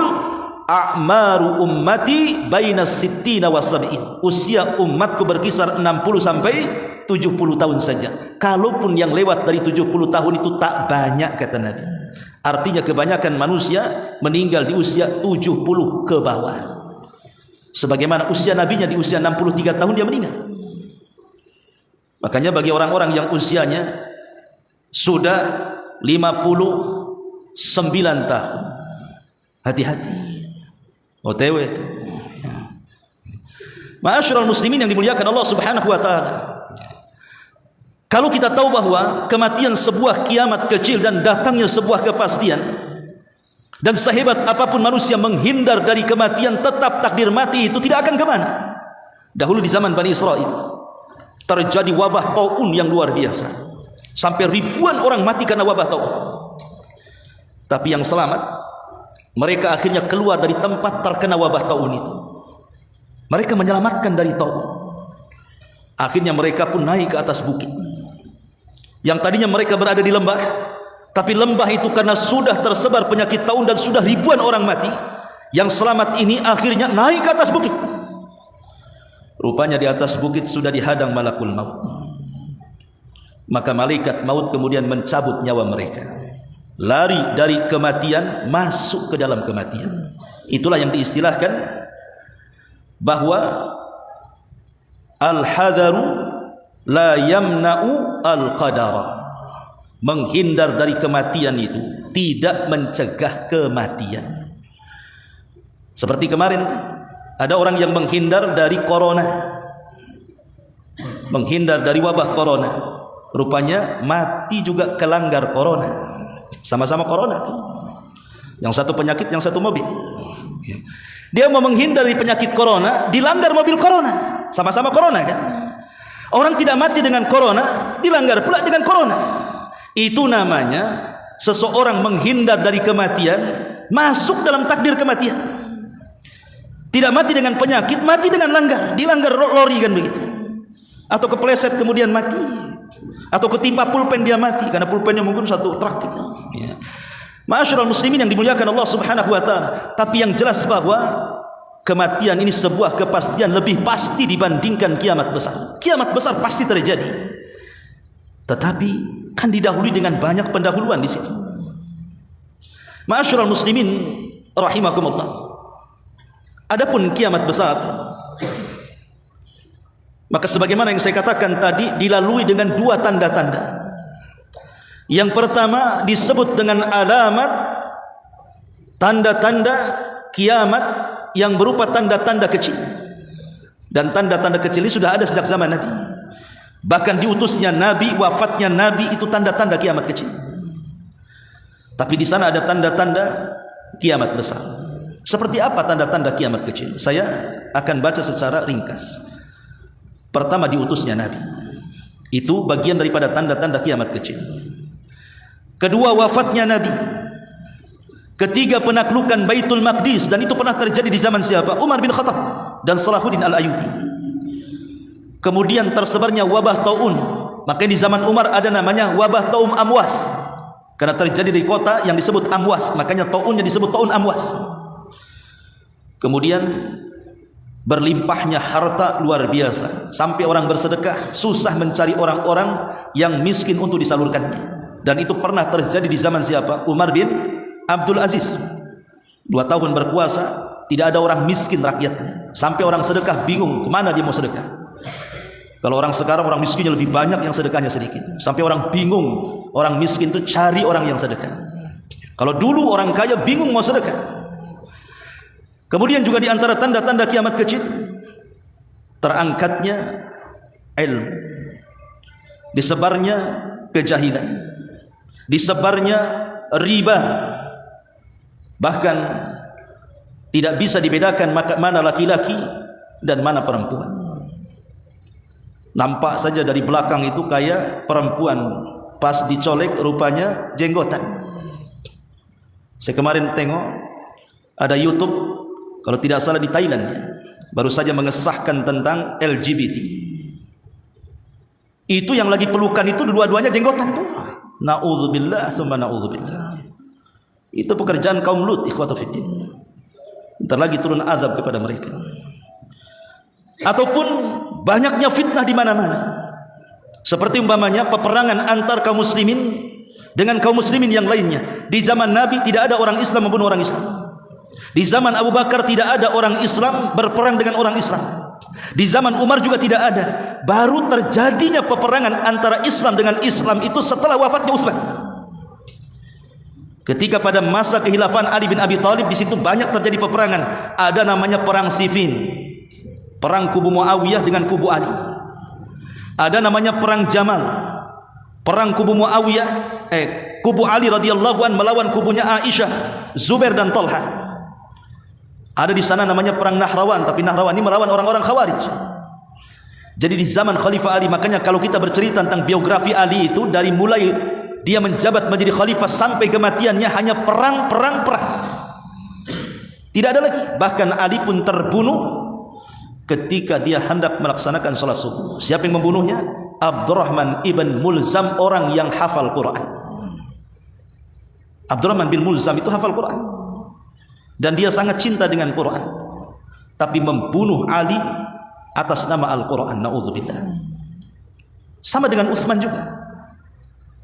a'maru ummati baina sittina wa sab'in. Usia umatku berkisar 60 sampai 70 tahun saja. Kalaupun yang lewat dari 70 tahun itu tak banyak, kata Nabi. Artinya kebanyakan manusia meninggal di usia 70 ke bawah. Sebagaimana usia nabinya di usia 63 tahun dia meninggal. Makanya bagi orang-orang yang usianya sudah 59 tahun, hati-hati. OTW itu. Ma'asyiral muslimin yang dimuliakan Allah Subhanahu wa taala. Kalau kita tahu bahwa kematian sebuah kiamat kecil dan datangnya sebuah kepastian, dan sehebat apapun manusia menghindar dari kematian, tetap takdir mati itu tidak akan kemana. Dahulu di zaman Bani Israel terjadi wabah taun yang luar biasa, sampai ribuan orang mati karena wabah taun. Tapi yang selamat, mereka akhirnya keluar dari tempat terkena wabah taun itu. Mereka menyelamatkan dari taun. Akhirnya mereka pun naik ke atas bukit. Yang tadinya mereka berada di lembah, tapi lembah itu karena sudah tersebar penyakit taun dan sudah ribuan orang mati, yang selamat ini akhirnya naik ke atas bukit. Rupanya di atas bukit sudah dihadang malakul maut. Maka malaikat maut kemudian mencabut nyawa mereka. Lari dari kematian masuk ke dalam kematian. Itulah yang diistilahkan bahwa al-hadaru la yamna'u al-qadara. Menghindar dari kematian itu tidak mencegah kematian. Seperti kemarin ada orang yang menghindar dari corona, menghindar dari wabah corona. Rupanya mati juga kelanggar corona. Sama-sama corona tuh. Yang satu penyakit, yang satu mobil. Dia mau menghindar dari penyakit corona, dilanggar mobil corona. Sama-sama corona kan. Orang tidak mati dengan corona, dilanggar pula dengan corona. Itu namanya seseorang menghindar dari kematian, masuk dalam takdir kematian. Tidak mati dengan penyakit, mati dengan langgar. Dilanggar lori kan begitu. Atau kepleset kemudian mati. Atau ketimpa pulpen dia mati karena pulpennya mungkin satu truk gitu. Ya. Ma'asyiral muslimin yang dimuliakan Allah Subhanahu wa taala. Tapi yang jelas bahwa kematian ini sebuah kepastian lebih pasti dibandingkan kiamat besar. Kiamat besar pasti terjadi. Tetapi kan didahului dengan banyak pendahuluan di situ. Ma'asyiral muslimin rahimakumullah. Adapun kiamat besar, maka sebagaimana yang saya katakan tadi, dilalui dengan dua tanda-tanda. Yang pertama disebut dengan alamat, tanda-tanda kiamat yang berupa tanda-tanda kecil. Dan tanda-tanda kecil ini sudah ada sejak zaman Nabi. Bahkan diutusnya Nabi, wafatnya Nabi itu tanda-tanda kiamat kecil. Tapi di sana ada tanda-tanda kiamat besar. Seperti apa tanda-tanda kiamat kecil? Saya akan baca secara ringkas. Pertama, diutusnya Nabi. Itu bagian daripada tanda-tanda kiamat kecil. Kedua, wafatnya Nabi. Ketiga, penaklukan Baitul Maqdis, dan itu pernah terjadi di zaman siapa? Umar bin Khattab dan Salahuddin Al-Ayyubi. Kemudian tersebarnya wabah taun. Makanya di zaman Umar ada namanya wabah taun Amwas. Karena terjadi di kota yang disebut Amwas, makanya taunnya disebut taun Amwas. Kemudian berlimpahnya harta luar biasa, sampai orang bersedekah susah mencari orang-orang yang miskin untuk disalurkannya. Dan itu pernah terjadi di zaman siapa? Umar bin Abdul Aziz. 2 tahun berkuasa, tidak ada orang miskin rakyatnya, sampai orang sedekah bingung kemana dia mau sedekah. Kalau orang sekarang, orang miskinnya lebih banyak, yang sedekahnya sedikit, sampai orang bingung. Orang miskin itu cari orang yang sedekah. Kalau dulu orang kaya bingung mau sedekah. Kemudian juga di antara tanda-tanda kiamat kecil, terangkatnya ilmu, disebarnya kejahilan, disebarnya riba. Bahkan tidak bisa dibedakan mana laki-laki dan mana perempuan. Nampak saja dari belakang itu kayak perempuan, pas dicolek rupanya jenggotan. Saya kemarin tengok ada YouTube, kalau tidak salah di Thailand ya, baru saja mengesahkan tentang LGBT. Itu yang lagi pelukan itu dua-duanya jenggotan tuh. Na'udzubillah tsumma na'udzubillah. Itu pekerjaan kaum Lut, ikhwatu fiddin. Bentar lagi turun azab kepada mereka. Ataupun banyaknya fitnah di mana-mana. Seperti umpamanya peperangan antar kaum muslimin dengan kaum muslimin yang lainnya. Di zaman Nabi tidak ada orang Islam membunuh orang Islam. Di zaman Abu Bakar tidak ada orang Islam berperang dengan orang Islam. Di zaman Umar juga tidak ada. Baru terjadinya peperangan antara Islam dengan Islam itu setelah wafatnya Utsman. Ketika pada masa kekhilafan Ali bin Abi Thalib, di situ banyak terjadi peperangan. Ada namanya perang Siffin, perang kubu Muawiyah dengan kubu Ali. Ada namanya perang Jamal, perang kubu Muawiyah, kubu Ali radhiyallahu an melawan kubunya Aisyah, Zubair dan Talha. Ada di sana namanya perang Nahrawan, tapi Nahrawan ini melawan orang-orang Khawarij. Jadi di zaman Khalifah Ali, makanya kalau kita bercerita tentang biografi Ali itu, dari mulai dia menjabat menjadi khalifah sampai kematiannya hanya perang. Tidak ada lagi. Bahkan Ali pun terbunuh ketika dia hendak melaksanakan salat subuh. Siapa yang membunuhnya? Abdurrahman ibn Mulzam, orang yang hafal Quran. Abdurrahman bin Mulzam itu hafal Quran dan dia sangat cinta dengan Quran, tapi membunuh Ali atas nama Al-Quran. Na'udzubillah. Sama dengan Utsman juga,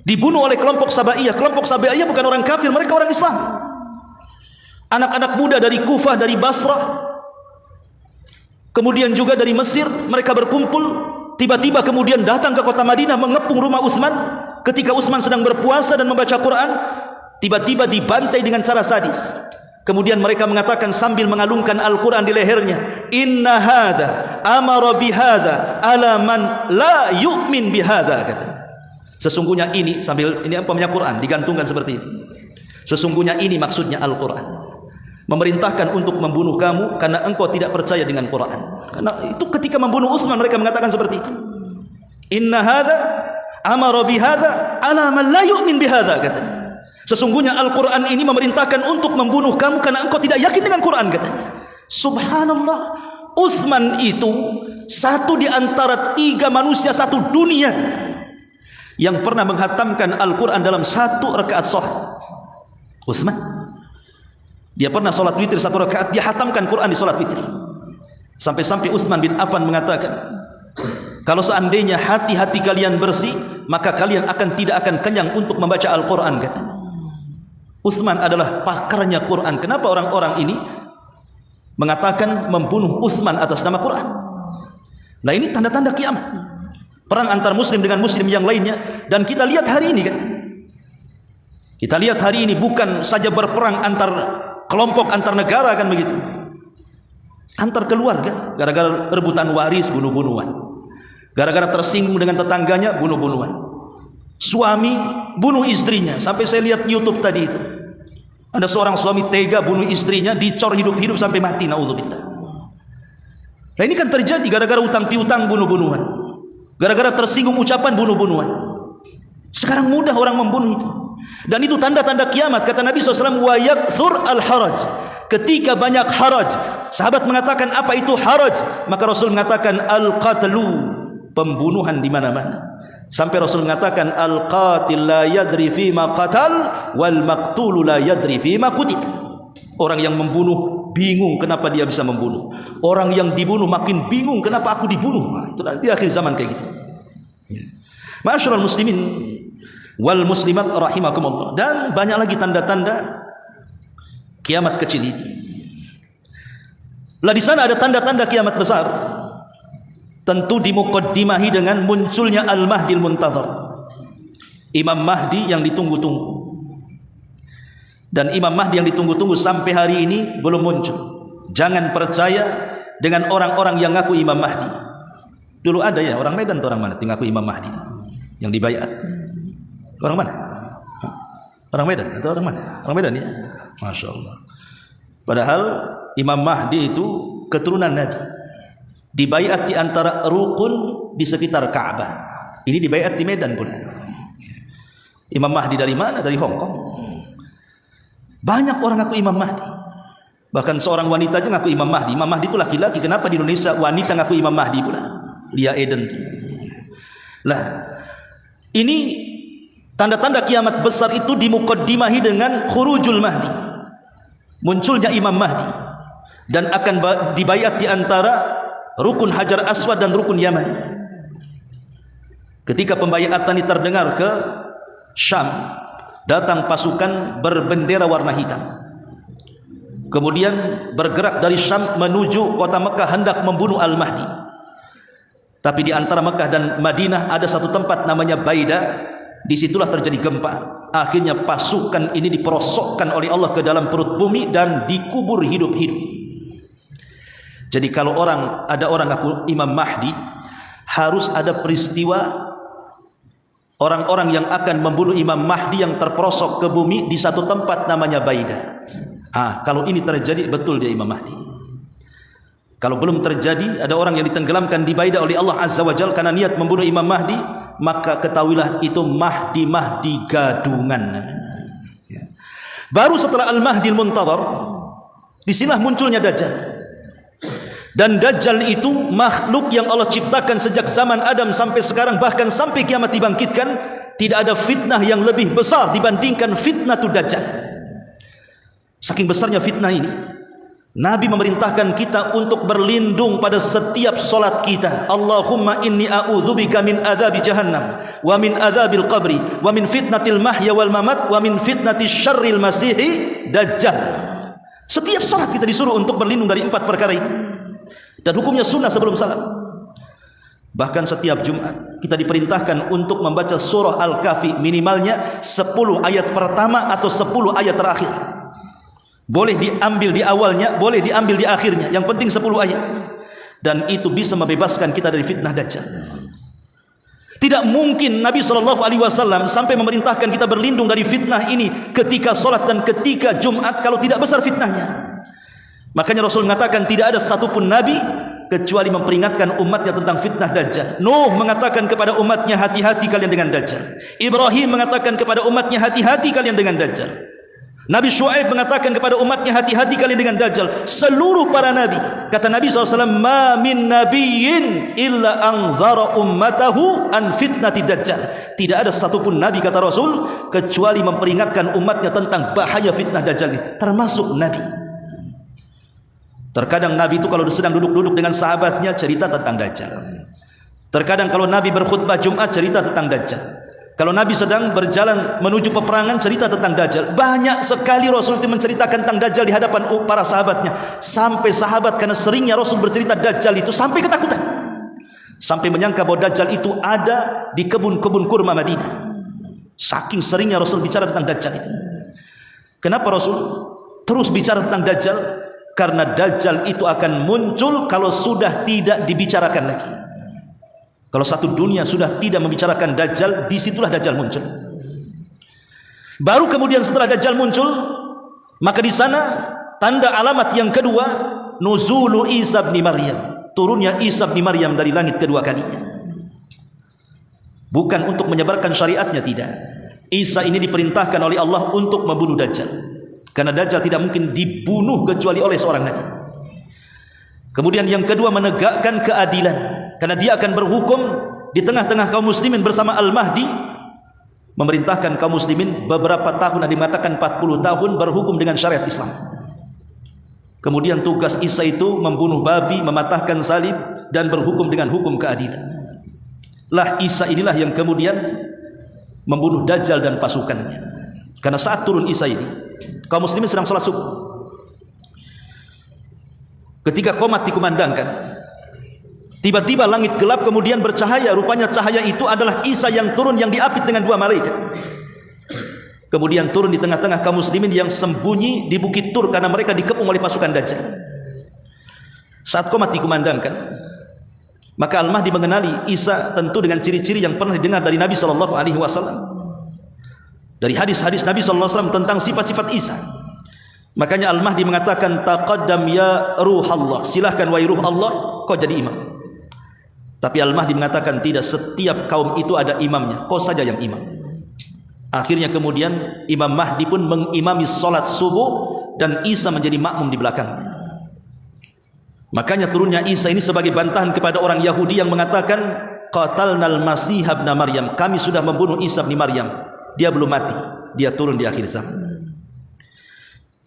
dibunuh oleh kelompok Sabaiyah. Kelompok Sabaiyah bukan orang kafir, mereka orang Islam. Anak-anak muda dari Kufah, dari Basrah, kemudian juga dari Mesir, mereka berkumpul. Tiba-tiba kemudian datang ke kota Madinah, mengepung rumah Utsman ketika Utsman sedang berpuasa dan membaca Quran. Tiba-tiba dibantai dengan cara sadis. Kemudian mereka mengatakan sambil mengalungkan Al-Quran di lehernya, inna hadha amara bihadha ala man la yu'min bihadha, katanya. Sesungguhnya ini, sambil ini umpamanya Quran digantungkan seperti ini, sesungguhnya ini maksudnya Al-Quran, memerintahkan untuk membunuh kamu karena engkau tidak percaya dengan Quran. Karena itu ketika membunuh Utsman mereka mengatakan seperti itu, inna hadha amara bihadha ala man la yu'min bihadha, katanya. Sesungguhnya Al-Quran ini memerintahkan untuk membunuh kamu karena engkau tidak yakin dengan Quran, katanya. Subhanallah, Utsman itu satu di antara 3 manusia satu dunia yang pernah menghatamkan Al-Quran dalam 1 rakaat sholat. Utsman, dia pernah sholat witir 1 rakaat, dia hatamkan Quran di sholat witir. Sampai-sampai Utsman bin Affan mengatakan, kalau seandainya hati-hati kalian bersih, maka kalian tidak akan kenyang untuk membaca Al-Quran, katanya. Utsman adalah pakarnya Quran. Kenapa orang-orang ini mengatakan membunuh Utsman atas nama Quran? Nah, ini tanda-tanda kiamat. Perang antar muslim dengan muslim yang lainnya. Dan kita lihat hari ini kan, kita lihat hari ini bukan saja berperang antar kelompok, antar negara kan begitu, antar keluarga, gara-gara rebutan waris, bunuh-bunuhan. Gara-gara tersinggung dengan tetangganya, bunuh-bunuhan. Suami bunuh istrinya. Sampai saya lihat YouTube tadi itu, ada seorang suami tega bunuh istrinya, dicor hidup-hidup sampai mati. Na'udzubillah. Nah, ini kan terjadi gara-gara utang piutang, bunuh-bunuhan. Gara-gara tersinggung ucapan, bunuh-bunuhan. Sekarang mudah orang membunuh itu. Dan itu tanda-tanda kiamat. Kata Nabi SAW, wa yakthur al-haraj. Ketika banyak haraj, sahabat mengatakan, apa itu haraj? Maka Rasul mengatakan, al-qatlu, pembunuhan di mana-mana. Sampai Rasul mengatakan, al-qatil la yadri fima qatal wal maqtulu la yadri fima qutil. Orang yang membunuh bingung kenapa dia bisa membunuh. Orang yang dibunuh makin bingung kenapa aku dibunuh. Nah, itu di akhir zaman kayak gitu. Ma'asyiral muslimin wal muslimat rahimakumullah. Dan banyak lagi tanda-tanda kiamat kecil ini. Lah, di sana ada tanda-tanda kiamat besar. Tentu dimuqaddimahi dengan munculnya Al-Mahdi Al-Muntadhar, Imam Mahdi yang ditunggu-tunggu. Dan Imam Mahdi yang ditunggu-tunggu sampai hari ini belum muncul. Jangan percaya dengan orang-orang yang ngaku Imam Mahdi. Dulu ada ya, orang Medan atau orang mana yang ngaku Imam Mahdi yang dibaiat. Orang mana? Orang Medan atau orang mana? Orang Medan ya. Masya Allah. Padahal Imam Mahdi itu keturunan Nabi. Dibaiat di antara rukun di sekitar Ka'bah. Ini dibaiat di Medan pula. Imam Mahdi dari mana? Dari Hong Kong. Banyak orang ngaku Imam Mahdi. Bahkan seorang wanita aja ngaku Imam Mahdi. Imam Mahdi itu laki-laki. Kenapa di Indonesia wanita ngaku Imam Mahdi pula? Lia Eden. Lah, ini tanda-tanda kiamat besar itu dimuqaddimahi dengan khurujul Mahdi, munculnya Imam Mahdi, dan akan dibaiat di antara rukun Hajar Aswad dan rukun Yamani. Ketika pembaiatan ini terdengar ke Syam, datang pasukan berbendera warna hitam. Kemudian bergerak dari Syam menuju kota Mekah hendak membunuh Al-Mahdi. Tapi di antara Mekah dan Madinah ada satu tempat namanya Baida. Disitulah terjadi gempa. Akhirnya pasukan ini diperosokkan oleh Allah ke dalam perut bumi dan dikubur hidup-hidup. Jadi kalau ada orang ngaku Imam Mahdi, harus ada peristiwa orang-orang yang akan membunuh Imam Mahdi yang terperosok ke bumi di satu tempat namanya Baida. Kalau ini terjadi, betul dia Imam Mahdi. Kalau belum terjadi, ada orang yang ditenggelamkan di Baida oleh Allah Azza wa Jalla karena niat membunuh Imam Mahdi, maka ketahuilah itu Mahdi gadungan. Baru setelah Al-Mahdi Al-Muntadhar, disinilah munculnya Dajjal. Dan Dajjal itu makhluk yang Allah ciptakan sejak zaman Adam sampai sekarang, bahkan sampai kiamat dibangkitkan. Tidak ada fitnah yang lebih besar dibandingkan fitnah tu Dajjal. Saking besarnya fitnah ini, Nabi memerintahkan kita untuk berlindung pada setiap solat kita. Allahumma inni a'udzubika min adzabi jahannam wa min adzabil qabri wa min fitnatil mahya wal mamat wa min fitnatis syarril masihi dajjal. Setiap solat kita disuruh untuk berlindung dari 4 perkara ini. Dan hukumnya sunnah sebelum salat. Bahkan setiap Jumat kita diperintahkan untuk membaca surah Al-Kahfi minimalnya 10 ayat pertama atau 10 ayat terakhir. Boleh diambil di awalnya, boleh diambil di akhirnya. Yang penting 10 ayat. Dan itu bisa membebaskan kita dari fitnah Dajjal. Tidak mungkin Nabi SAW sampai memerintahkan kita berlindung dari fitnah ini ketika solat dan ketika Jumat kalau tidak besar fitnahnya. Makanya Rasul mengatakan tidak ada satupun Nabi kecuali memperingatkan umatnya tentang fitnah Dajjal. Nuh mengatakan kepada umatnya, hati-hati kalian dengan Dajjal. Ibrahim mengatakan kepada umatnya, hati-hati kalian dengan Dajjal. Nabi Syuaib mengatakan kepada umatnya, hati-hati kalian dengan Dajjal. Seluruh para nabi, kata Nabi SAW, ma min nabiyyin illa anzara ummatahu an fitnati Dajjal. Tidak ada satupun nabi, kata Rasul, kecuali memperingatkan umatnya tentang bahaya fitnah Dajjal, termasuk Nabi. Terkadang Nabi itu kalau sedang duduk-duduk dengan sahabatnya cerita tentang Dajjal. Terkadang kalau Nabi berkhutbah Jumat cerita tentang Dajjal. Kalau Nabi sedang berjalan menuju peperangan cerita tentang Dajjal. Banyak sekali Rasul itu menceritakan tentang Dajjal di hadapan para sahabatnya. Sampai sahabat karena seringnya Rasul bercerita Dajjal itu sampai ketakutan. Sampai menyangka bahwa Dajjal itu ada di kebun-kebun kurma Madinah. Saking seringnya Rasul bicara tentang Dajjal itu. Kenapa Rasul terus bicara tentang Dajjal? Karena Dajjal itu akan muncul kalau sudah tidak dibicarakan lagi. Kalau satu dunia sudah tidak membicarakan Dajjal, disitulah Dajjal muncul. Baru kemudian setelah Dajjal muncul, maka di sana tanda alamat yang kedua, nuzulu Isa bin Maryam, turunnya Isa bin Maryam dari langit kedua kalinya. Bukan untuk menyebarkan syariatnya, tidak. Isa ini diperintahkan oleh Allah untuk membunuh Dajjal. Karena Dajjal tidak mungkin dibunuh kecuali oleh seorang nabi. Kemudian yang kedua, menegakkan keadilan, karena dia akan berhukum di tengah-tengah kaum muslimin bersama Al-Mahdi, memerintahkan kaum muslimin beberapa tahun, ada yang mengatakan 40 tahun berhukum dengan syariat Islam. Kemudian tugas Isa itu membunuh babi, mematahkan salib, dan berhukum dengan hukum keadilan. Lah Isa inilah yang kemudian membunuh Dajjal dan pasukannya. Karena saat turun Isa ini, kaum muslimin sedang salat subuh. Ketika qomat dikumandangkan, tiba-tiba langit gelap kemudian bercahaya. Rupanya cahaya itu adalah Isa yang turun, yang diapit dengan 2 malaikat. Kemudian turun di tengah-tengah kaum muslimin yang sembunyi di Bukit Tur karena mereka dikepung oleh pasukan Dajjal. Saat qomat dikumandangkan, maka Al-Mahdi mengenali Isa tentu dengan ciri-ciri yang pernah didengar dari Nabi SAW. Dari hadis-hadis Nabi SAW tentang sifat-sifat Isa. Makanya Al-Mahdi mengatakan, taqaddam ya ruh Allah, silahkan wahai ruh Allah, kau jadi imam. Tapi Al-Mahdi mengatakan tidak, setiap kaum itu ada imamnya, kau saja yang imam. Akhirnya kemudian Imam Mahdi pun mengimami salat subuh dan Isa menjadi makmum di belakangnya. Makanya turunnya Isa ini sebagai bantahan kepada orang Yahudi yang mengatakan, qatalnal masih ibn Maryam, kami sudah membunuh Isa bin Maryam, dia belum mati, dia turun di akhir zaman.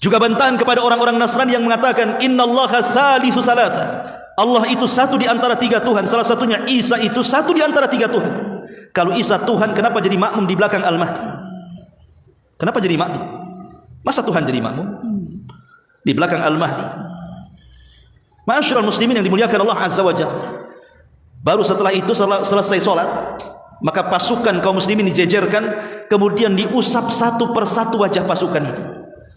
Juga bantahan kepada orang-orang Nasrani yang mengatakan, innallaha thalithu thalatha, Allah itu satu di antara 3 Tuhan, salah satunya Isa itu satu di antara 3 Tuhan. Kalau Isa Tuhan, kenapa jadi makmum di belakang Al-Mahdi? Kenapa jadi makmum? Masa Tuhan jadi makmum di belakang Al-Mahdi? Ma'asyiral muslimin yang dimuliakan Allah Azza wa Jalla. Baru setelah itu selesai sholat, maka pasukan kaum muslimin dijejerkan, kemudian diusap satu persatu wajah pasukan itu.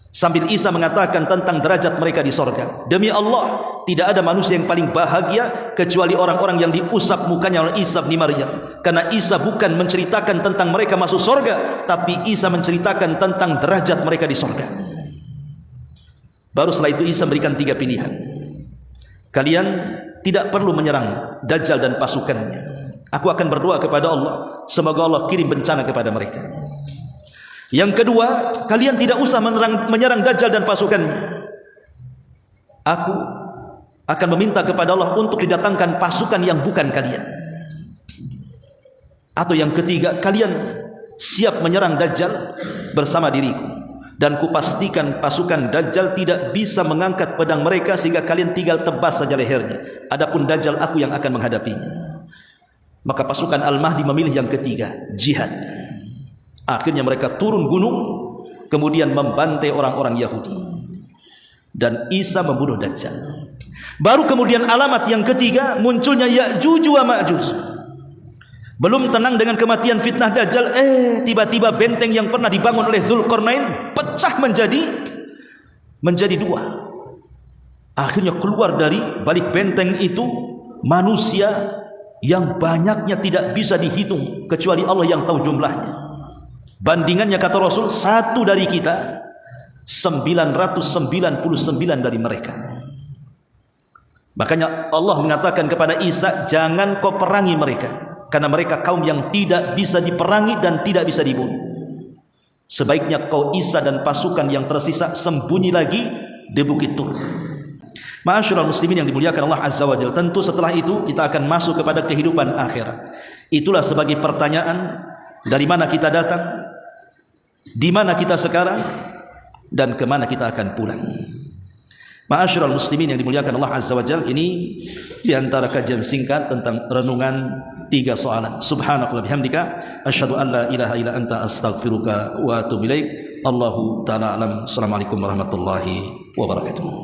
Sambil Isa mengatakan tentang derajat mereka di sorga. Demi Allah, tidak ada manusia yang paling bahagia kecuali orang-orang yang diusap mukanya oleh Isa bin Maryam. Karena Isa bukan menceritakan tentang mereka masuk sorga, tapi Isa menceritakan tentang derajat mereka di sorga. Baru setelah itu Isa berikan 3 pilihan. Kalian tidak perlu menyerang Dajjal dan pasukannya. Aku akan berdoa kepada Allah, semoga Allah kirim bencana kepada mereka. Yang kedua, kalian tidak usah menyerang Dajjal dan pasukannya. Aku akan meminta kepada Allah untuk didatangkan pasukan yang bukan kalian. Atau yang ketiga, kalian siap menyerang Dajjal bersama diriku, dan kupastikan pasukan Dajjal tidak bisa mengangkat pedang mereka sehingga kalian tinggal tebas saja lehernya. Adapun Dajjal, aku yang akan menghadapinya. Maka pasukan Al-Mahdi memilih yang ketiga, jihad. Akhirnya mereka turun gunung, kemudian membantai orang-orang Yahudi, dan Isa membunuh Dajjal. Baru kemudian alamat yang ketiga, munculnya Ya'juj wa Ma'juj. Belum tenang dengan kematian fitnah Dajjal, tiba-tiba benteng yang pernah dibangun oleh Dzulqarnain pecah menjadi dua. Akhirnya keluar dari balik benteng itu manusia yang banyaknya tidak bisa dihitung kecuali Allah yang tahu jumlahnya. Bandingannya kata Rasul, satu dari kita 999 dari mereka. Makanya Allah mengatakan kepada Isa, jangan kau perangi mereka, karena mereka kaum yang tidak bisa diperangi dan tidak bisa dibunuh. Sebaiknya kau Isa dan pasukan yang tersisa sembunyi lagi di Bukit Tur. Ma'asyiral muslimin yang dimuliakan Allah Azza wa Jalla, tentu setelah itu kita akan masuk kepada kehidupan akhirat. Itulah sebagai pertanyaan, dari mana kita datang, di mana kita sekarang, dan kemana kita akan pulang. Ma'asyiral muslimin yang dimuliakan Allah Azza wa Jalla, ini diantara kajian singkat tentang renungan 3 soalan. Subhanallah bihamdika asyhadu an la ilaha illa anta astaghfiruka wa atubu ilaik. Allahu ta'ala alam. Assalamualaikum warahmatullahi wabarakatuh.